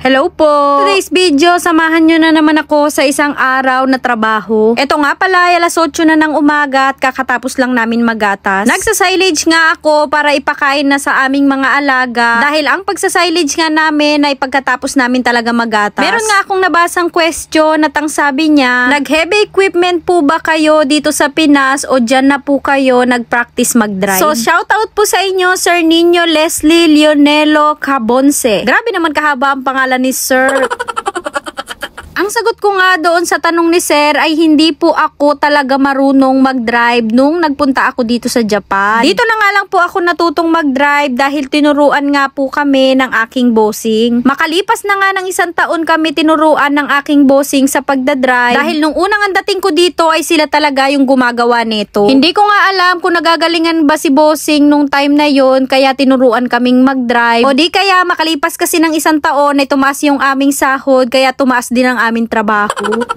Hello po! Today's video, samahan nyo na naman ako sa isang araw na trabaho. Ito nga pala, alas 8 na ng umaga at kakatapos lang namin magatas. Nagsa-silage nga ako para ipakain na sa aming mga alaga dahil ang pagsa-silage nga namin ay pagkatapos namin talaga magatas. Meron nga akong nabasang question at ang sabi niya, nag-heavy equipment po ba kayo dito sa Pinas o dyan na po kayo nag-practice mag-drive? So, shoutout po sa inyo, Sir Nino Leslie Leonelo Cabonce. Grabe naman kahaba ang pangalan ni Sir. Ang sagot ko nga doon sa tanong ni Sir ay hindi po ako talaga marunong mag-drive nung nagpunta ako dito sa Japan. Dito na nga lang po ako natutong mag-drive dahil tinuruan nga po kami ng aking bossing. Makalipas na nga ng 1 taon kami tinuruan ng aking bossing sa pagdadrive dahil nung unang andating ko dito ay sila talaga yung gumagawa nito. Hindi ko nga alam kung nagagalingan ba si bossing nung time na yon kaya tinuruan kaming mag-drive o di kaya makalipas kasi ng 1 taon ay tumaas yung aming sahod kaya tumaas din ang aming trabaho.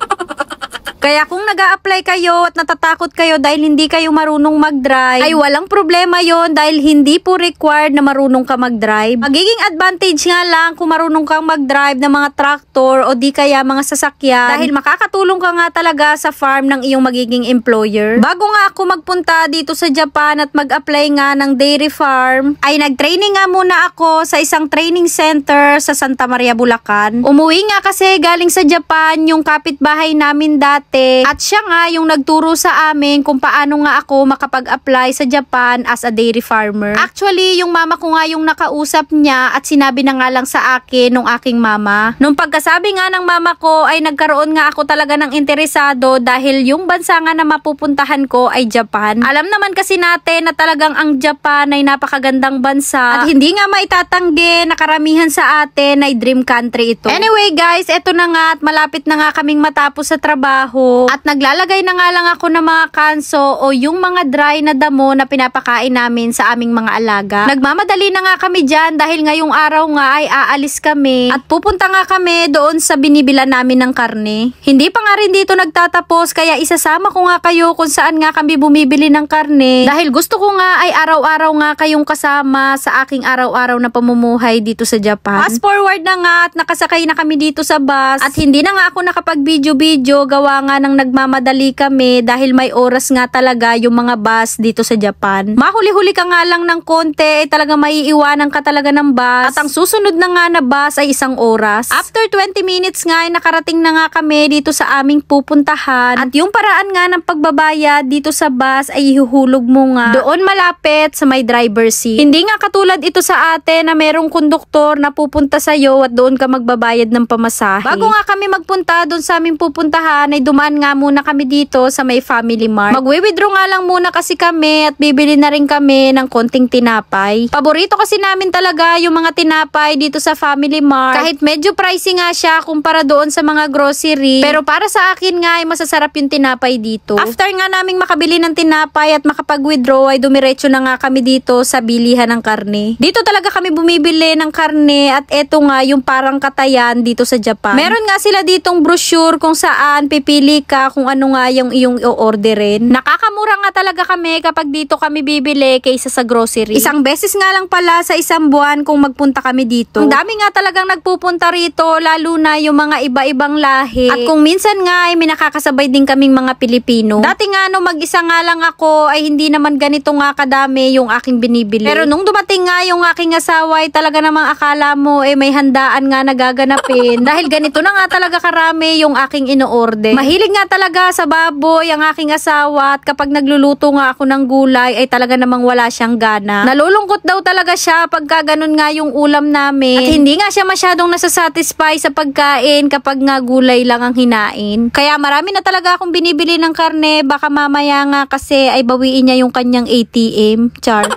Kaya kung nag-a-apply kayo at natatakot kayo dahil hindi kayo marunong mag-drive, ay walang problema yon dahil hindi po required na marunong ka mag-drive. Magiging advantage nga lang kung marunong kang mag-drive ng mga tractor o di kaya mga sasakyan dahil makakatulong ka nga talaga sa farm ng iyong magiging employer. Bago nga ako magpunta dito sa Japan at mag-apply nga ng dairy farm, ay nag-training nga muna ako sa isang training center sa Santa Maria, Bulacan. Umuwi nga kasi galing sa Japan yung kapitbahay namin dati at siya nga yung nagturo sa amin kung paano nga ako makapag-apply sa Japan as a dairy farmer. Actually, yung mama ko nga yung nakausap niya at sinabi na nga lang sa akin nung aking mama. Nung pagkasabi nga ng mama ko ay nagkaroon nga ako talaga ng interesado dahil yung bansa nga na mapupuntahan ko ay Japan. Alam naman kasi natin na talagang ang Japan ay napakagandang bansa at hindi nga maitatanggi na karamihan sa atin ay dream country ito. Anyway guys, eto na nga at malapit na nga kaming matapos sa trabaho. At naglalagay na nga lang ako ng mga kanso o yung mga dry na damo na pinapakain namin sa aming mga alaga. Nagmamadali na nga kami dyan dahil ngayong araw nga ay aalis kami at pupunta nga kami doon sa binibila namin ng karne. Hindi pa nga rin dito nagtatapos kaya isasama ko nga kayo kung saan nga kami bumibili ng karne dahil gusto ko nga ay araw-araw nga kayong kasama sa aking araw-araw na pamumuhay dito sa Japan. Fast forward na nga at nakasakay na kami dito sa bus at hindi na nga ako nakapag-video-video gawa nga nang nagmamadali kami dahil may oras nga talaga yung mga bus dito sa Japan. Mahuli-huli ka nga lang ng konti ay talaga maiiwanan ka talaga ng bus at ang susunod na nga na bus ay 1 oras. After 20 minutes nga ay nakarating na nga kami dito sa aming pupuntahan at yung paraan nga ng pagbabayad dito sa bus ay ihuhulog mo nga doon malapit sa may driver seat. Hindi nga katulad ito sa atin na merong konduktor na pupunta sa'yo at doon ka magbabayad ng pamasahe. Bago nga kami magpunta doon sa aming pupuntahan ay dumaan nga muna kami dito sa may Family Mart. Magwi-withdraw nga lang muna kasi kami at bibili na rin kami ng konting tinapay. Paborito kasi namin talaga yung mga tinapay dito sa Family Mart. Kahit medyo pricey nga siya kumpara doon sa mga grocery. Pero para sa akin nga ay masasarap yung tinapay dito. After nga naming makabili ng tinapay at makapag-withdraw ay dumiretso na nga kami dito sa bilihan ng karne. Dito talaga kami bumibili ng karne at eto nga yung parang katayan dito sa Japan. Meron nga sila ditong brochure kung saan pipili ka kung ano nga yung iyong i-orderin. Nakakamura nga talaga kami kapag dito kami bibili kaysa sa grocery. 1 beses nga lang pala sa 1 buwan kung magpunta kami dito. Ang dami nga talagang nagpupunta rito lalo na yung mga iba-ibang lahi. At kung minsan nga ay may nakakasabay din kaming mga Pilipino. Dati nga no mag-isa nga lang ako ay hindi naman ganito nga kadami yung aking binibili. Pero nung dumating nga yung aking asawa ay talaga namang akala mo may handaan nga nagaganapin dahil ganito na nga talaga karami yung aking ino-order. Mahilig nga talaga sa baboy ang aking asawa at kapag nagluluto nga ako ng gulay ay talaga namang wala siyang gana. Nalulungkot daw talaga siya pagka ganun nga yung ulam namin at hindi nga siya masyadong nasasatisfy sa pagkain kapag nga gulay lang ang hinain. Kaya marami na talaga akong binibili ng karne baka mamaya nga kasi ay bawiin niya yung kanyang ATM. Char.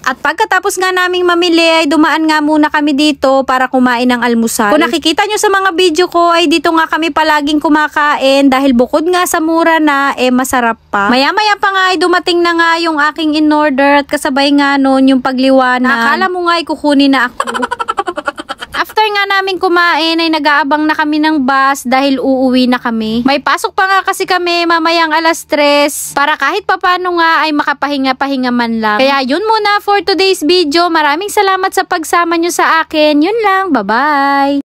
At pagkatapos nga naming mamili ay dumaan nga muna kami dito para kumain ng almusal. Kung nakikita nyo sa mga video ko ay dito nga kami palaging kumakain dahil bukod nga sa mura na masarap pa. Maya-maya pa nga ay dumating na nga yung aking in-order at kasabay nga nun yung pagliwanag. Akala mo nga ay kukunin na ako. After after nga namin kumain ay nag-aabang na kami ng bus dahil uuwi na kami. May pasok pa nga kasi kami mamayang 3:00 para kahit papano nga ay makapahinga-pahinga man lang. Kaya yun muna for today's video. Maraming salamat sa pagsama nyo sa akin. Yun lang. Bye-bye!